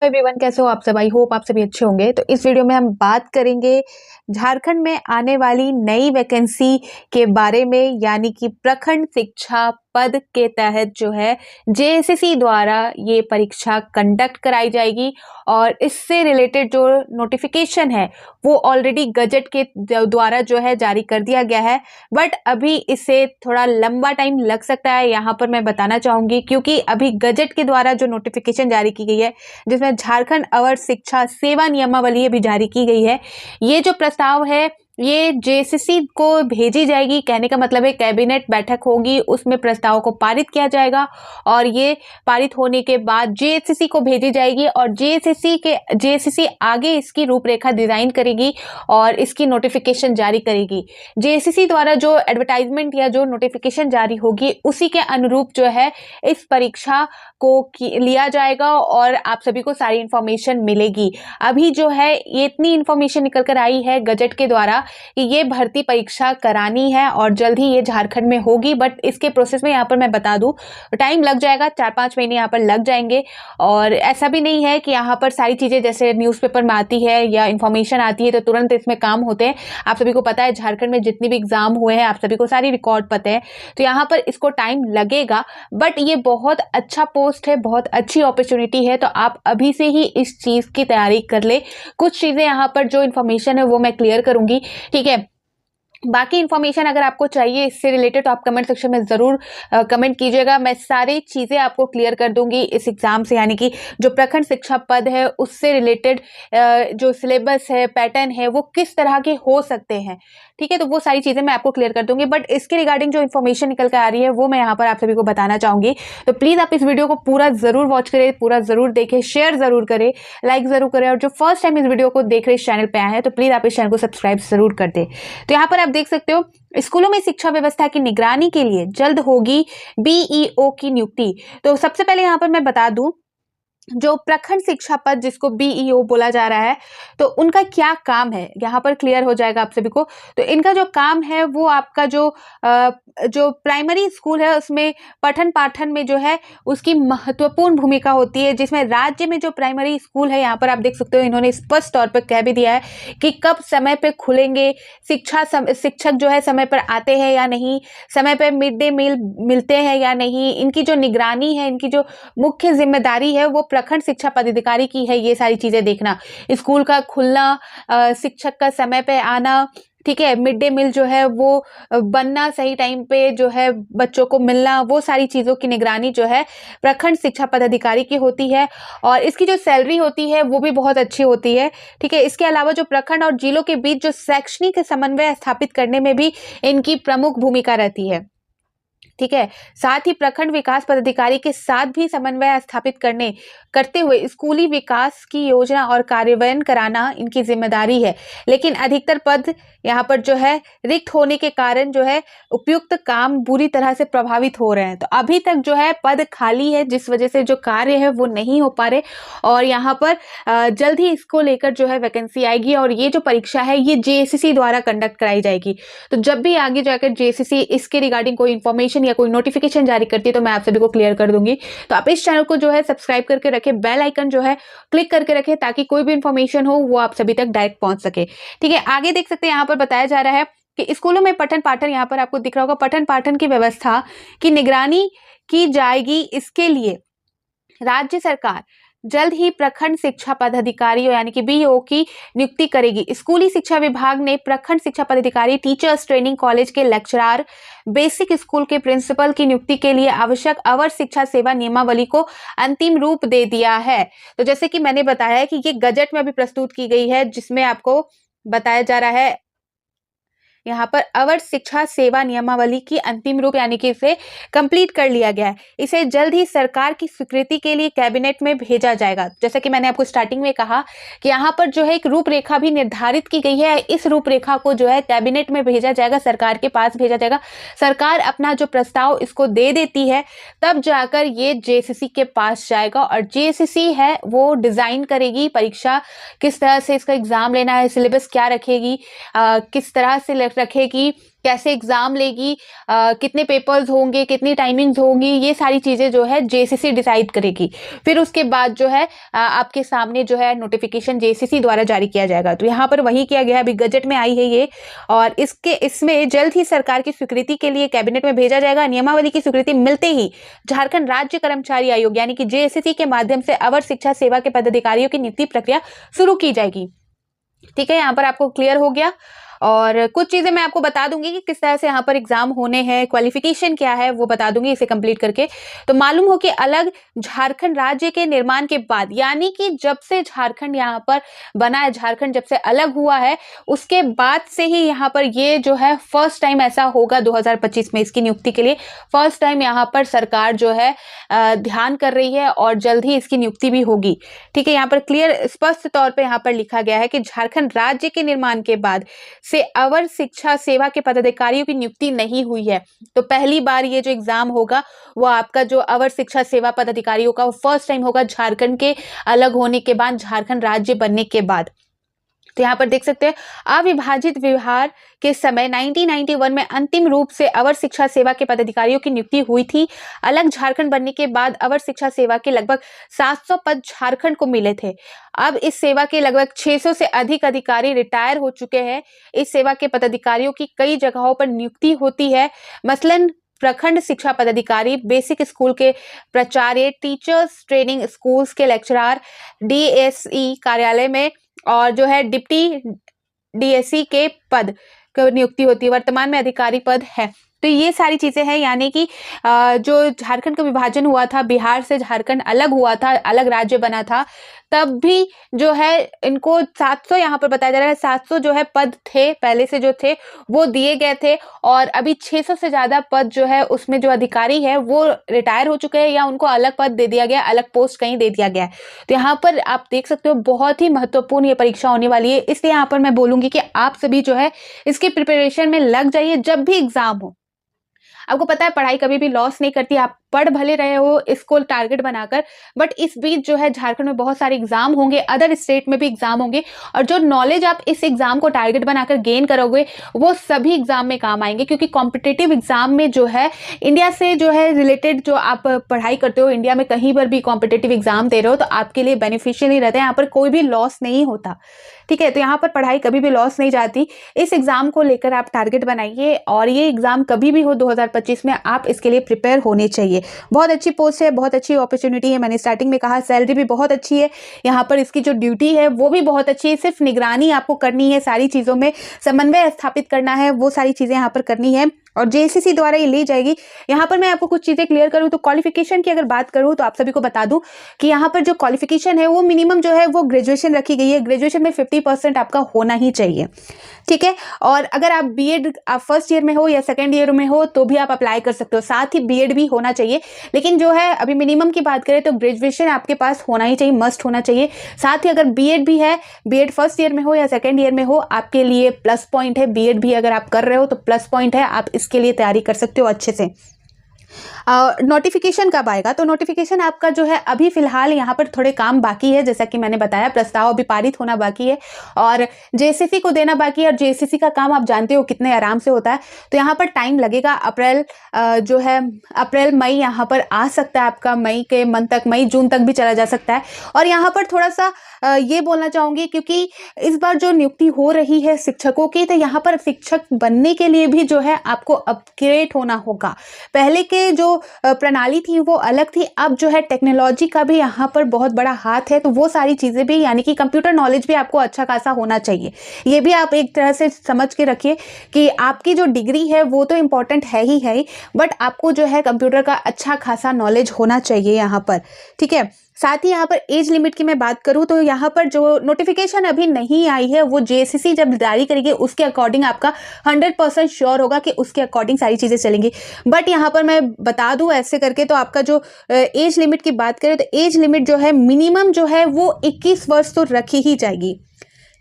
Everyone, कैसे हो आप सब। आई होप आप सभी अच्छे होंगे। तो इस वीडियो में हम बात करेंगे झारखंड में आने वाली नई वैकेंसी के बारे में, यानी कि प्रखंड शिक्षा पद के तहत जो है जेएसएससी द्वारा ये परीक्षा कंडक्ट कराई जाएगी। और इससे रिलेटेड जो नोटिफिकेशन है वो ऑलरेडी गजट के द्वारा जो है जारी कर दिया गया है, बट अभी इसे थोड़ा लंबा टाइम लग सकता है। यहाँ पर मैं बताना चाहूंगी, क्योंकि अभी गजट के द्वारा जो नोटिफिकेशन जारी की गई है, जिसमें झारखंड अवर शिक्षा सेवा नियमावली भी जारी की गई है, ये जो प्रस्ताव है ये जेएसएससी को भेजी जाएगी। कहने का मतलब है कैबिनेट बैठक होगी, उसमें प्रस्ताव को पारित किया जाएगा और ये पारित होने के बाद जेएसएससी को भेजी जाएगी और जेएसएससी आगे इसकी रूपरेखा डिजाइन करेगी और इसकी नोटिफिकेशन जारी करेगी। जेएसएससी द्वारा जो एडवर्टाइजमेंट या जो नोटिफिकेशन जारी होगी उसी के अनुरूप जो है इस परीक्षा को लिया जाएगा और आप सभी को सारी इंफॉर्मेशन मिलेगी। अभी जो है ये इतनी इंफॉर्मेशन निकल कर आई है गजट के द्वारा कि ये भर्ती परीक्षा करानी है और जल्द ही ये झारखंड में होगी। बट इसके प्रोसेस में यहाँ पर मैं बता दूं टाइम लग जाएगा, 4-5 महीने यहाँ पर लग जाएंगे। और ऐसा भी नहीं है कि यहाँ पर सारी चीजें जैसे न्यूज़पेपर में आती है या इंफॉर्मेशन आती है तो तुरंत इसमें काम होते हैं। आप सभी को पता है झारखंड में जितने भी एग्जाम हुए हैं आप सभी को सारी रिकॉर्ड पता है, तो यहाँ पर इसको टाइम लगेगा। बट ये बहुत अच्छा पोस्ट है, बहुत अच्छी अपॉर्चुनिटी है, तो आप अभी से ही इस चीज की तैयारी कर ले। कुछ चीजें यहाँ पर जो इन्फॉर्मेशन है वो मैं क्लियर करूंगी, ठीक है। बाकी इन्फॉर्मेशन अगर आपको चाहिए इससे रिलेटेड तो आप कमेंट सेक्शन में ज़रूर कमेंट कीजिएगा। मैं सारी चीज़ें आपको क्लियर कर दूंगी इस एग्ज़ाम से, यानी कि जो प्रखंड शिक्षा पद है उससे रिलेटेड जो सिलेबस है, पैटर्न है, वो किस तरह के हो सकते हैं, ठीक है। तो वो सारी चीज़ें मैं आपको क्लियर कर दूंगी। बट इसके रिगार्डिंग जो इन्फॉर्मेशन निकल कर आ रही है वो मैं यहाँ पर आप सभी को बताना चाहूँगी। तो प्लीज़ आप इस वीडियो को पूरा ज़रूर वॉच करें, पूरा ज़रूर देखें, शेयर ज़रूर करें, लाइक ज़रूर करें। और जो फर्स्ट टाइम इस वीडियो को देख रहे इस चैनल पर आए हैं तो प्लीज़ आप इस चैनल को सब्सक्राइब ज़रूर कर दें। तो यहाँ पर आप देख सकते हो स्कूलों में शिक्षा व्यवस्था की निगरानी के लिए जल्द होगी बीईओ की नियुक्ति। तो सबसे पहले यहाँ पर मैं बता दूं जो प्रखंड शिक्षा पद जिसको बीईओ बोला जा रहा है तो उनका क्या काम है यहाँ पर क्लियर हो जाएगा आप सभी को। तो इनका जो काम है वो आपका जो प्राइमरी स्कूल है उसमें पठन पाठन में जो है उसकी महत्वपूर्ण भूमिका होती है, जिसमें राज्य में जो प्राइमरी स्कूल है यहाँ पर आप देख सकते हो इन्होंने स्पष्ट तौर पर कह भी दिया है कि कब समय पे खुलेंगे, शिक्षक जो है समय पर आते हैं या नहीं, समय पर मिड डे मील मिलते हैं या नहीं, इनकी जो निगरानी है, इनकी जो मुख्य जिम्मेदारी है वो प्रखंड शिक्षा पदाधिकारी की है। ये सारी चीजें देखना, स्कूल का खुलना, शिक्षक का समय पे आना, ठीक है, मिड डे मील जो है वो बनना, सही टाइम पे जो है बच्चों को मिलना, वो सारी चीजों की निगरानी जो है प्रखंड शिक्षा पदाधिकारी की होती है। और इसकी जो सैलरी होती है वो भी बहुत अच्छी होती है, ठीक है। इसके अलावा जो प्रखंड और जिलों के बीच जो शैक्षणिक समन्वय स्थापित करने में भी इनकी प्रमुख भूमिका रहती है, ठीक है। साथ ही प्रखंड विकास पदाधिकारी के साथ भी समन्वय स्थापित करते हुए स्कूली विकास की योजना और कार्यान्वयन कराना इनकी जिम्मेदारी है। लेकिन अधिकतर पद यहाँ पर जो है रिक्त होने के कारण जो है उपयुक्त काम बुरी तरह से प्रभावित हो रहे हैं। तो अभी तक जो है पद खाली है, जिस वजह से जो कार्य है वो नहीं हो पा रहे और यहाँ पर जल्द ही इसको लेकर जो है वैकेंसी आएगी और ये जो परीक्षा है ये जेएसएससी द्वारा कंडक्ट कराई जाएगी। तो जब भी आगे जाकर जेएसएससी इसके रिगार्डिंग कोई इन्फॉर्मेशन या कोई नोटिफिकेशन जारी करती है तो मैं आप सभी को क्लियर कर दूंगी। तो आप इस चैनल को जो है सब्सक्राइब करके रखें, बेल आइकन जो है क्लिक करके रखें ताकि कोई भी इंफॉर्मेशन हो वो आप सभी तक डायरेक्ट पहुंच सके, ठीक है। आगे देख सकते हैं यहाँ पर बताया जा रहा है कि स्कूलों में पठन पाठन, यहाँ पर आपको दिख रहा होगा, पठन पाठन की व्यवस्था की निगरानी की जाएगी। इसके लिए राज्य सरकार जल्द ही प्रखंड शिक्षा पदाधिकारियों यानी कि बीईओ की नियुक्ति करेगी। स्कूली शिक्षा विभाग ने प्रखंड शिक्षा पदाधिकारी, टीचर्स ट्रेनिंग कॉलेज के लेक्चरार, बेसिक स्कूल के प्रिंसिपल की नियुक्ति के लिए आवश्यक अवर शिक्षा सेवा नियमावली को अंतिम रूप दे दिया है। तो जैसे कि मैंने बताया है कि ये गजट में अभी प्रस्तुत की गई है, जिसमें आपको बताया जा रहा है यहाँ पर अवर शिक्षा सेवा नियमावली की अंतिम रूप यानी कि इसे कंप्लीट कर लिया गया है। इसे जल्द ही सरकार की स्वीकृति के लिए कैबिनेट में भेजा जाएगा। जैसा कि मैंने आपको स्टार्टिंग में कहा कि यहाँ पर जो है एक रूपरेखा भी निर्धारित की गई है, इस रूपरेखा को जो है कैबिनेट में भेजा जाएगा, सरकार के पास भेजा जाएगा। सरकार अपना जो प्रस्ताव इसको दे देती है तब जाकर ये जेएसएससी के पास जाएगा और जेएसएससी है वो डिजाइन करेगी परीक्षा किस तरह से इसका एग्जाम लेना है, सिलेबस क्या रखेगी, किस तरह से रखेगी, कैसे एग्जाम लेगी, कितने पेपर्स होंगे, कितनी टाइमिंग्स होंगी, ये सारी चीजें जो है जेसीसी डिसाइड करेगी। फिर उसके बाद जो है आपके सामने जो है नोटिफिकेशन जेसीसी द्वारा जारी किया जाएगा। तो यहाँ पर वही किया गया, अभी गजट में आई है ये, और इसमें जल्द ही सरकार की स्वीकृति के लिए कैबिनेट में भेजा जाएगा। नियमावली की स्वीकृति मिलते ही झारखंड राज्य कर्मचारी आयोग यानी कि जेएसएससी के माध्यम से अवर शिक्षा सेवा के पदाधिकारियों की नियुक्ति प्रक्रिया शुरू की जाएगी। ठीक है, यहाँ पर आपको क्लियर हो गया। और कुछ चीजें मैं आपको बता दूंगी कि किस तरह से यहाँ पर एग्जाम होने हैं, क्वालिफिकेशन क्या है वो बता दूंगी इसे कंप्लीट करके। तो मालूम हो कि अलग झारखंड राज्य के निर्माण के बाद, यानी कि जब से झारखंड यहाँ पर बना है, झारखंड जब से अलग हुआ है, उसके बाद से ही यहाँ पर ये जो है फर्स्ट टाइम ऐसा होगा 2025 में इसकी नियुक्ति के लिए फर्स्ट टाइम यहाँ पर सरकार जो है ध्यान कर रही है और जल्द ही इसकी नियुक्ति भी होगी। ठीक है, यहाँ पर क्लियर स्पष्ट तौर पर यहाँ पर लिखा गया है कि झारखंड राज्य के निर्माण के बाद से अवर शिक्षा सेवा के पदाधिकारियों की नियुक्ति नहीं हुई है। तो पहली बार ये जो एग्जाम होगा वो आपका जो अवर शिक्षा सेवा पदाधिकारियों का फर्स्ट टाइम होगा झारखंड के अलग होने के बाद, झारखंड राज्य बनने के बाद। तो यहाँ पर देख सकते हैं अविभाजित बिहार के समय 1991 में अंतिम रूप से अवर शिक्षा सेवा के पदाधिकारियों की नियुक्ति हुई थी। अलग झारखंड बनने के बाद अवर शिक्षा सेवा के लगभग 700 पद झारखंड को मिले थे। अब इस सेवा के लगभग 600 से अधिक अधिकारी रिटायर हो चुके हैं। इस सेवा के पदाधिकारियों की कई जगहों पर नियुक्ति होती है, मसलन प्रखंड शिक्षा पदाधिकारी, बेसिक स्कूल के प्राचार्य, टीचर्स ट्रेनिंग स्कूल्स के लेक्चरर, डीएसई कार्यालय में और जो है डिप्टी डीएससी के पद की नियुक्ति होती है। वर्तमान में अधिकारी पद है। तो ये सारी चीजें हैं, यानी कि जो झारखंड का विभाजन हुआ था, बिहार से झारखंड अलग हुआ था, अलग राज्य बना था, तब भी जो है इनको 700 यहाँ पर बताया जा रहा है 700 जो है पद थे पहले से जो थे वो दिए गए थे, और अभी 600 से ज्यादा पद जो है उसमें जो अधिकारी है वो रिटायर हो चुके हैं या उनको अलग पद दे दिया गया, अलग पोस्ट कहीं दे दिया गया है। तो यहाँ पर आप देख सकते हो बहुत ही महत्वपूर्ण ये परीक्षा होने वाली है, इसलिए यहाँ पर मैं बोलूंगी कि आप सभी जो है इसके प्रिपरेशन में लग जाइए। जब भी एग्जाम हो, आपको पता है पढ़ाई कभी भी लॉस नहीं करती, आप पढ़ भले रहे हो इसको टारगेट बनाकर, बट इस बीच जो है झारखंड में बहुत सारे एग्जाम होंगे, अदर स्टेट में भी एग्जाम होंगे, और जो नॉलेज आप इस एग्जाम को टारगेट बनाकर गेन करोगे वो सभी एग्जाम में काम आएंगे। क्योंकि कॉम्पिटिटिव एग्जाम में जो है इंडिया से जो है रिलेटेड जो आप पढ़ाई करते हो, इंडिया में कहीं पर भी कॉम्पिटिटिव एग्जाम दे रहे हो तो आपके लिए बेनिफिशियल ही रहता है, यहाँ पर कोई भी लॉस नहीं होता। ठीक है, तो यहाँ पर पढ़ाई कभी भी लॉस नहीं जाती। इस एग्जाम को लेकर आप टारगेट बनाइए और ये एग्जाम कभी भी हो 2025 में आप इसके लिए प्रिपेयर होने चाहिए। बहुत अच्छी पोस्ट है, बहुत अच्छी अपॉर्चुनिटी है। मैंने स्टार्टिंग में कहा सैलरी भी बहुत अच्छी है, यहाँ पर इसकी जो ड्यूटी है वो भी बहुत अच्छी है। सिर्फ निगरानी आपको करनी है, सारी चीज़ों में समन्वय स्थापित करना है, वो सारी चीज़ें यहाँ पर करनी है और जेएसएससी द्वारा ये ली जाएगी। यहाँ पर मैं आपको कुछ चीज़ें क्लियर करूँ तो क्वालिफिकेशन की अगर बात करूँ तो आप सभी को बता दूं कि यहाँ पर जो क्वालिफिकेशन है वो मिनिमम जो है वो ग्रेजुएशन रखी गई है। ग्रेजुएशन में 50% आपका होना ही चाहिए। ठीक है, और अगर आप बीएड आप फर्स्ट ईयर में हो या सेकेंड ईयर में हो तो भी आप अप्लाई कर सकते हो, साथ ही बीएड भी होना चाहिए। लेकिन जो है अभी मिनिमम की बात करें तो ग्रेजुएशन आपके पास होना ही चाहिए, मस्ट होना चाहिए। साथ ही अगर बीएड भी है, बीएड फर्स्ट ईयर में हो या सेकेंड ईयर में हो, आपके लिए प्लस पॉइंट है। बीएड भी अगर आप कर रहे हो तो प्लस पॉइंट है, आप इसके लिए तैयारी कर सकते हो अच्छे से। नोटिफिकेशन कब आएगा? तो नोटिफिकेशन आपका जो है अभी फिलहाल यहाँ पर थोड़े काम बाकी है, जैसा कि मैंने बताया प्रस्ताव अभी पारित होना बाकी है और जेएसएससी को देना बाकी है। और जेएसएससी का काम आप जानते हो कितने आराम से होता है, तो यहाँ पर टाइम लगेगा। अप्रैल जो है अप्रैल मई यहाँ पर आ सकता है आपका, मई के मंथ तक, मई जून तक भी चला जा सकता है। और यहाँ पर थोड़ा सा ये बोलना चाहूँगी क्योंकि इस बार जो नियुक्ति हो रही है शिक्षकों की, तो यहाँ पर शिक्षक बनने के लिए भी जो है आपको अपग्रेड होना होगा। पहले के जो प्रणाली थी वो अलग थी, अब जो है टेक्नोलॉजी का भी यहाँ पर बहुत बड़ा हाथ है, तो वो सारी चीज़ें भी यानी कि कंप्यूटर नॉलेज भी आपको अच्छा खासा होना चाहिए। ये भी आप एक तरह से समझ के रखिए कि आपकी जो डिग्री है वो तो इम्पोर्टेंट है ही, बट आपको जो है कंप्यूटर का अच्छा खासा नॉलेज होना चाहिए यहाँ पर। ठीक है, साथ ही यहाँ पर एज लिमिट की मैं बात करूँ तो यहाँ पर जो नोटिफिकेशन अभी नहीं आई है वो जेएसएससी जब जारी करेगी उसके अकॉर्डिंग आपका 100% श्योर होगा कि उसके अकॉर्डिंग सारी चीज़ें चलेंगी। बट यहाँ पर मैं बता दूँ ऐसे करके, तो आपका जो एज लिमिट की बात करें तो एज लिमिट जो है मिनिमम जो है वो 21 वर्ष तो रखी ही जाएगी।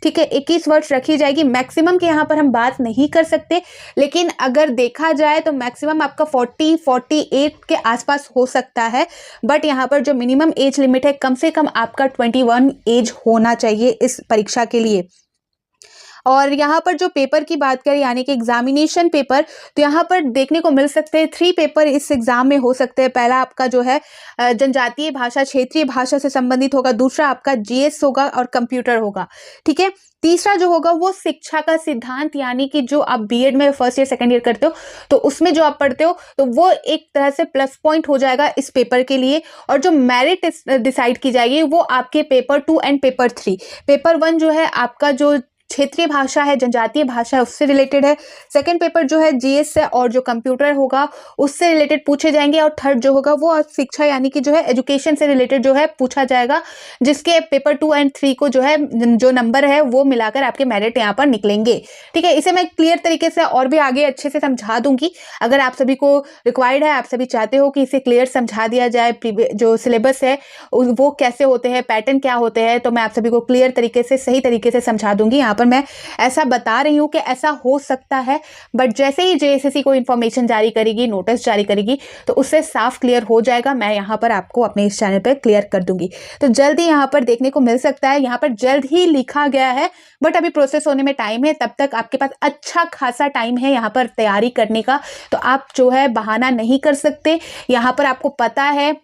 ठीक है, 21 वर्ष रखी जाएगी। मैक्सिमम की यहाँ पर हम बात नहीं कर सकते, लेकिन अगर देखा जाए तो मैक्सिमम आपका 48 के आसपास हो सकता है। बट यहाँ पर जो मिनिमम एज लिमिट है कम से कम आपका 21 एज होना चाहिए इस परीक्षा के लिए। और यहाँ पर जो पेपर की बात करें यानी कि एग्जामिनेशन पेपर, तो यहाँ पर देखने को मिल सकते हैं 3 पेपर इस एग्जाम में हो सकते हैं। पहला आपका जो है जनजातीय भाषा, क्षेत्रीय भाषा से संबंधित होगा, दूसरा आपका जीएस होगा और कंप्यूटर होगा, ठीक है। तीसरा जो होगा वो शिक्षा का सिद्धांत, यानी कि जो आप बीएड में फर्स्ट ईयर सेकंड ईयर करते हो तो उसमें जो आप पढ़ते हो तो वो एक तरह से प्लस पॉइंट हो जाएगा इस पेपर के लिए। और जो मेरिट डिसाइड की जाएगी वो आपके पेपर 2 एंड पेपर 3। पेपर 1 जो है आपका जो क्षेत्रीय भाषा है, जनजातीय भाषा है, उससे रिलेटेड है। सेकंड पेपर जो है जीएस है और जो कंप्यूटर होगा उससे रिलेटेड पूछे जाएंगे। और थर्ड जो होगा वो शिक्षा यानी कि जो है एजुकेशन से रिलेटेड जो है पूछा जाएगा, जिसके पेपर 2 एंड 3 को जो है जो नंबर है वो मिलाकर आपके मेरिट यहाँ पर निकलेंगे, ठीक है। इसे मैं क्लियर तरीके से और भी आगे अच्छे से समझा दूंगी। अगर आप सभी को रिक्वायर्ड है, आप सभी चाहते हो कि इसे क्लियर समझा दिया जाए, जो सिलेबस है वो कैसे होते हैं, पैटर्न क्या होते हैं, तो मैं आप सभी को क्लियर तरीके से सही तरीके से समझा दूंगी। पर मैं ऐसा बता रही हूं कि ऐसा हो सकता है, बट जैसे ही जेएसएससी को इंफॉर्मेशन जारी करेगी, नोटिस जारी करेगी, तो उससे साफ क्लियर हो जाएगा। मैं यहां पर आपको अपने इस चैनल पर क्लियर कर दूंगी। तो जल्द ही यहां पर देखने को मिल सकता है, यहां पर जल्द ही लिखा गया है, बट अभी प्रोसेस होने में टाइम है। तब तक आपके पास अच्छा खासा टाइम है यहां पर तैयारी करने का, तो आप जो है बहाना नहीं कर सकते। यहां पर आपको पता है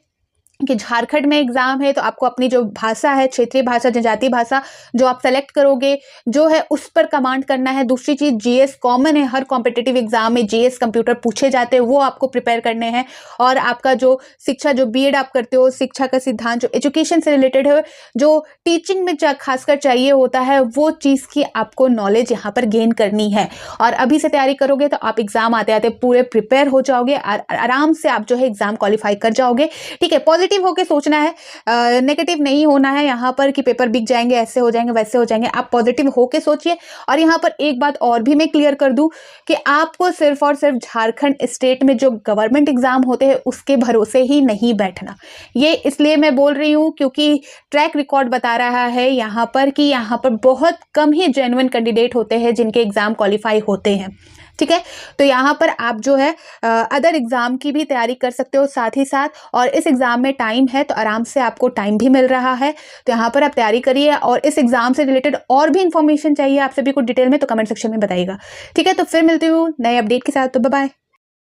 कि झारखंड में एग्जाम है, तो आपको अपनी जो भाषा है, क्षेत्रीय भाषा, जनजातीय भाषा, जो आप सेलेक्ट करोगे जो है उस पर कमांड करना है। दूसरी चीज जीएस कॉमन है, हर कॉम्पिटिटिव एग्जाम में जीएस कंप्यूटर पूछे जाते हैं, वो आपको प्रिपेयर करने हैं। और आपका जो शिक्षा, जो बीएड आप करते हो, शिक्षा का सिद्धांत जो एजुकेशन से रिलेटेड है, जो टीचिंग में खासकर चाहिए होता है, वो चीज़ की आपको नॉलेज यहाँ पर गेन करनी है। और अभी से तैयारी करोगे तो आप एग्जाम आते आते पूरे प्रिपेयर हो जाओगे, आराम से आप जो है एग्जाम क्वालिफाई कर जाओगे, ठीक है। पॉजिटिव होके सोचना है, नेगेटिव नहीं होना है यहाँ पर कि पेपर बिक जाएंगे, ऐसे हो जाएंगे, वैसे हो जाएंगे। आप पॉजिटिव होके सोचिए। और यहाँ पर एक बात और भी मैं क्लियर कर दूं कि आपको सिर्फ और सिर्फ झारखंड स्टेट में जो गवर्नमेंट एग्जाम होते हैं उसके भरोसे ही नहीं बैठना। ये इसलिए मैं बोल रही हूँ क्योंकि ट्रैक रिकॉर्ड बता रहा है यहाँ पर कि यहाँ पर बहुत कम ही जेन्युइन कैंडिडेट होते हैं जिनके एग्जाम क्वालिफाई होते हैं, ठीक है। तो यहाँ पर आप जो है अदर एग्जाम की भी तैयारी कर सकते हो साथ ही साथ। और इस एग्जाम में टाइम है, तो आराम से आपको टाइम भी मिल रहा है, तो यहाँ पर आप तैयारी करिए। और इस एग्जाम से रिलेटेड और भी इंफॉर्मेशन चाहिए आप सभी को डिटेल में, तो कमेंट सेक्शन में बताइएगा, ठीक है। तो फिर मिलती हूँ नए अपडेट के साथ, तो बाय बाय।